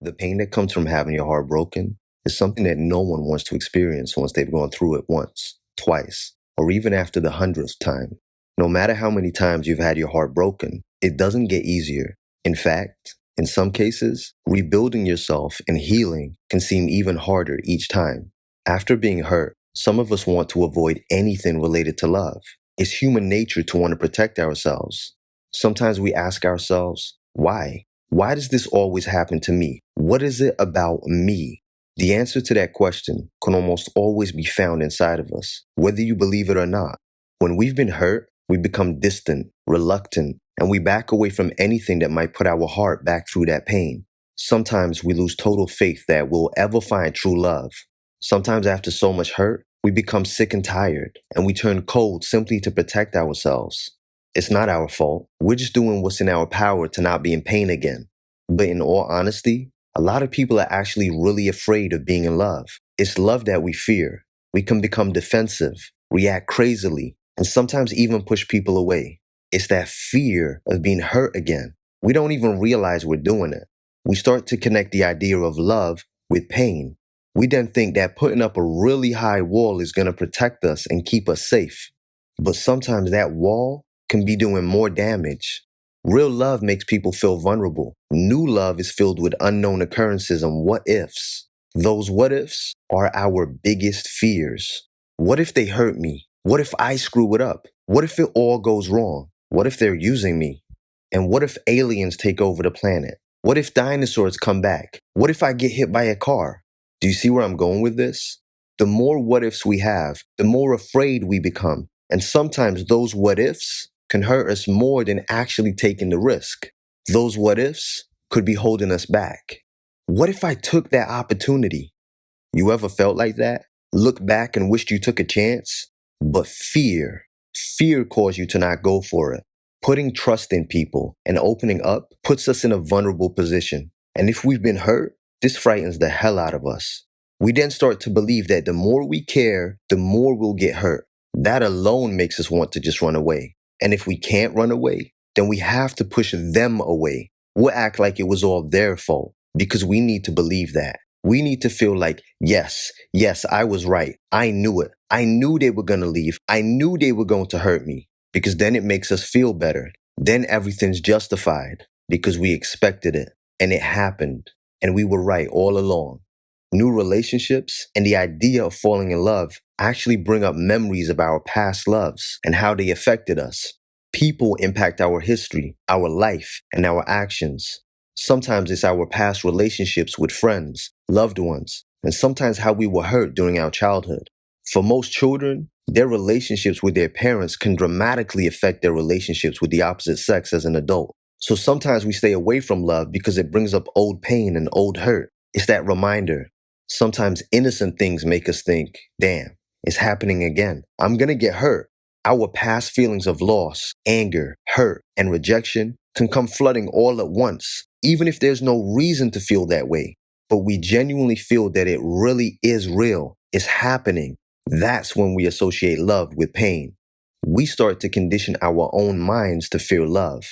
The pain that comes from having your heart broken is something that no one wants to experience once they've gone through it once, twice, or even after the 100th time. No matter how many times you've had your heart broken, it doesn't get easier. In fact, in some cases, rebuilding yourself and healing can seem even harder each time. After being hurt, some of us want to avoid anything related to love. It's human nature to want to protect ourselves. Sometimes we ask ourselves, why? Why does this always happen to me? What is it about me? The answer to that question can almost always be found inside of us, whether you believe it or not. When we've been hurt, we become distant, reluctant, and we back away from anything that might put our heart back through that pain. Sometimes we lose total faith that we'll ever find true love. Sometimes after so much hurt, we become sick and tired, and we turn cold simply to protect ourselves. It's not our fault. We're just doing what's in our power to not be in pain again. But in all honesty, a lot of people are actually really afraid of being in love. It's love that we fear. We can become defensive, react crazily, and sometimes even push people away. It's that fear of being hurt again. We don't even realize we're doing it. We start to connect the idea of love with pain. We then think that putting up a really high wall is going to protect us and keep us safe. But sometimes that wall can be doing more damage. Real love makes people feel vulnerable. New love is filled with unknown occurrences and what ifs. Those what ifs are our biggest fears. What if they hurt me? What if I screw it up? What if it all goes wrong? What if they're using me? And what if aliens take over the planet? What if dinosaurs come back? What if I get hit by a car? Do you see where I'm going with this? The more what ifs we have, the more afraid we become. And sometimes those what ifs can hurt us more than actually taking the risk. Those what ifs could be holding us back. What if I took that opportunity? You ever felt like that? Looked back and wished you took a chance? But fear caused you to not go for it. Putting trust in people and opening up puts us in a vulnerable position. And if we've been hurt, this frightens the hell out of us. We then start to believe that the more we care, the more we'll get hurt. That alone makes us want to just run away. And if we can't run away, then we have to push them away. We'll act like it was all their fault because we need to believe that. We need to feel like, yes, I was right. I knew it. I knew they were going to leave. I knew they were going to hurt me because then it makes us feel better. Then everything's justified because we expected it and it happened and we were right all along. New relationships and the idea of falling in love actually bring up memories of our past loves and how they affected us. People impact our history, our life, and our actions. Sometimes it's our past relationships with friends, loved ones, and sometimes how we were hurt during our childhood. For most children, their relationships with their parents can dramatically affect their relationships with the opposite sex as an adult. So sometimes we stay away from love because it brings up old pain and old hurt. It's that reminder. Sometimes innocent things make us think, damn, it's happening again. I'm gonna get hurt. Our past feelings of loss, anger, hurt, and rejection can come flooding all at once, even if there's no reason to feel that way. But we genuinely feel that it really is real. It's happening. That's when we associate love with pain. We start to condition our own minds to fear love.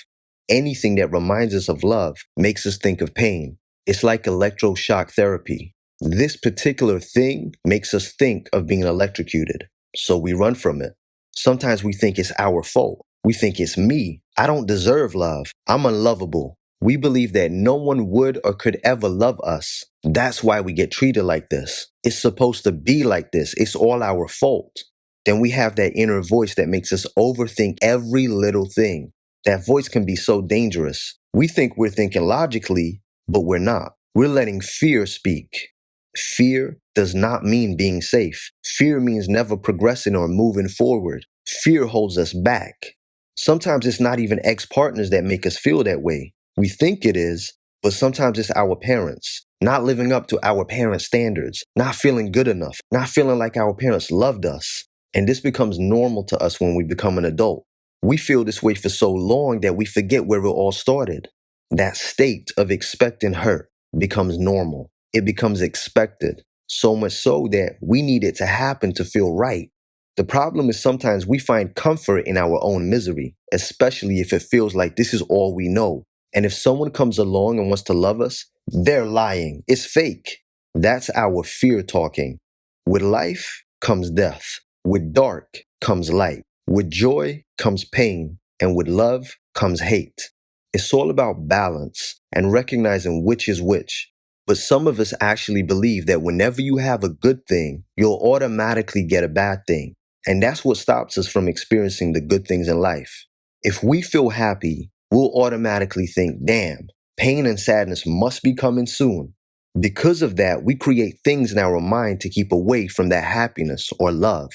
Anything that reminds us of love makes us think of pain. It's like electroshock therapy. This particular thing makes us think of being electrocuted, so we run from it. Sometimes we think it's our fault. We think it's me. I don't deserve love. I'm unlovable. We believe that no one would or could ever love us. That's why we get treated like this. It's supposed to be like this. It's all our fault. Then we have that inner voice that makes us overthink every little thing. That voice can be so dangerous. We think we're thinking logically, but we're not. We're letting fear speak. Fear does not mean being safe. Fear means never progressing or moving forward. Fear holds us back. Sometimes it's not even ex-partners that make us feel that way. We think it is, but sometimes it's our parents. Not living up to our parents' standards. Not feeling good enough. Not feeling like our parents loved us. And this becomes normal to us when we become an adult. We feel this way for so long that we forget where it all started. That state of expecting hurt becomes normal. It becomes expected, so much so that we need it to happen to feel right. The problem is sometimes we find comfort in our own misery, especially if it feels like this is all we know. And if someone comes along and wants to love us, they're lying. It's fake. That's our fear talking. With life comes death. With dark comes light. With joy comes pain. And with love comes hate. It's all about balance and recognizing which is which. But some of us actually believe that whenever you have a good thing, you'll automatically get a bad thing. And that's what stops us from experiencing the good things in life. If we feel happy, we'll automatically think, damn, pain and sadness must be coming soon. Because of that, we create things in our mind to keep away from that happiness or love.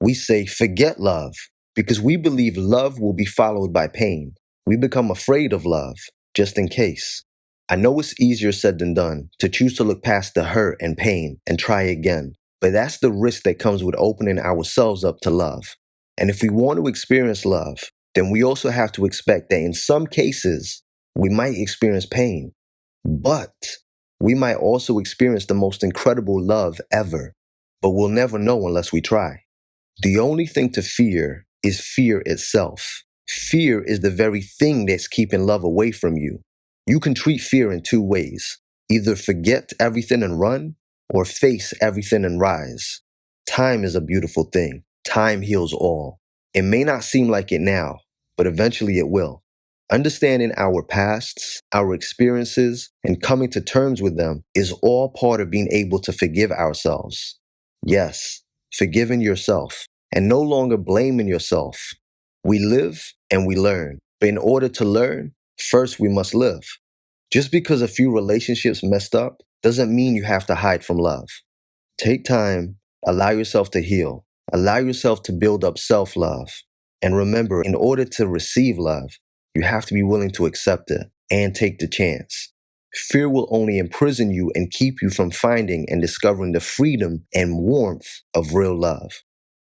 We say, forget love, because we believe love will be followed by pain. We become afraid of love, just in case. I know it's easier said than done to choose to look past the hurt and pain and try again, but that's the risk that comes with opening ourselves up to love. And if we want to experience love, then we also have to expect that in some cases, we might experience pain, but we might also experience the most incredible love ever, but we'll never know unless we try. The only thing to fear is fear itself. Fear is the very thing that's keeping love away from you. You can treat fear in two ways. Either forget everything and run, or face everything and rise. Time is a beautiful thing. Time heals all. It may not seem like it now, but eventually it will. Understanding our pasts, our experiences, and coming to terms with them is all part of being able to forgive ourselves. Yes, forgiving yourself, and no longer blaming yourself. We live and we learn, but in order to learn, first we must live. Just because a few relationships messed up doesn't mean you have to hide from love. Take time, allow yourself to heal, allow yourself to build up self-love. And remember, in order to receive love, you have to be willing to accept it and take the chance. Fear will only imprison you and keep you from finding and discovering the freedom and warmth of real love.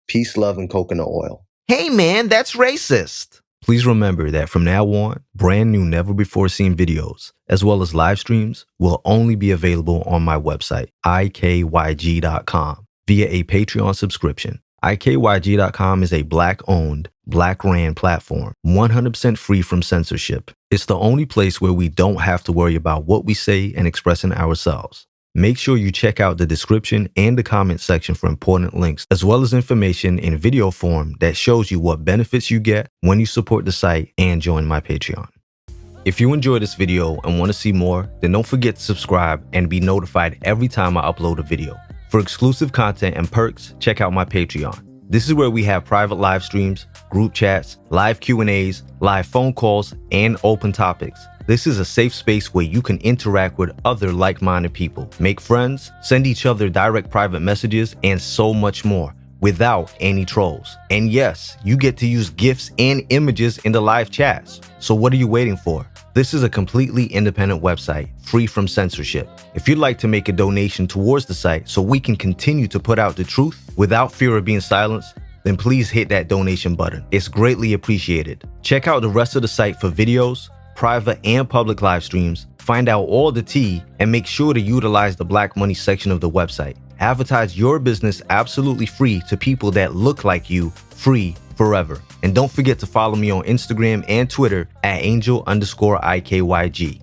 Peace, love, and coconut oil. Hey man, that's racist. Please remember that from now on, brand new never before seen videos, as well as live streams, will only be available on my website, ikyg.com, via a Patreon subscription. ikyg.com is a Black-owned, Black-ran platform, 100% free from censorship. It's the only place where we don't have to worry about what we say and expressing ourselves. Make sure you check out the description and the comment section for important links, as well as information in video form that shows you what benefits you get when you support the site and join my Patreon. If you enjoyed this video and want to see more, then don't forget to subscribe and be notified every time I upload a video. For exclusive content and perks, check out my Patreon. This is where we have private live streams, group chats, live Q&As, live phone calls, and open topics. This is a safe space where you can interact with other like-minded people, make friends, send each other direct private messages, and so much more without any trolls. And yes, you get to use GIFs and images in the live chats. So what are you waiting for? This is a completely independent website, free from censorship. If you'd like to make a donation towards the site so we can continue to put out the truth without fear of being silenced, then please hit that donation button. It's greatly appreciated. Check out the rest of the site for videos, private and public live streams, find out all the tea, and make sure to utilize the Black Money section of the website. Advertise your business absolutely free to people that look like you, free forever. And don't forget to follow me on Instagram and Twitter at angel_IKYG.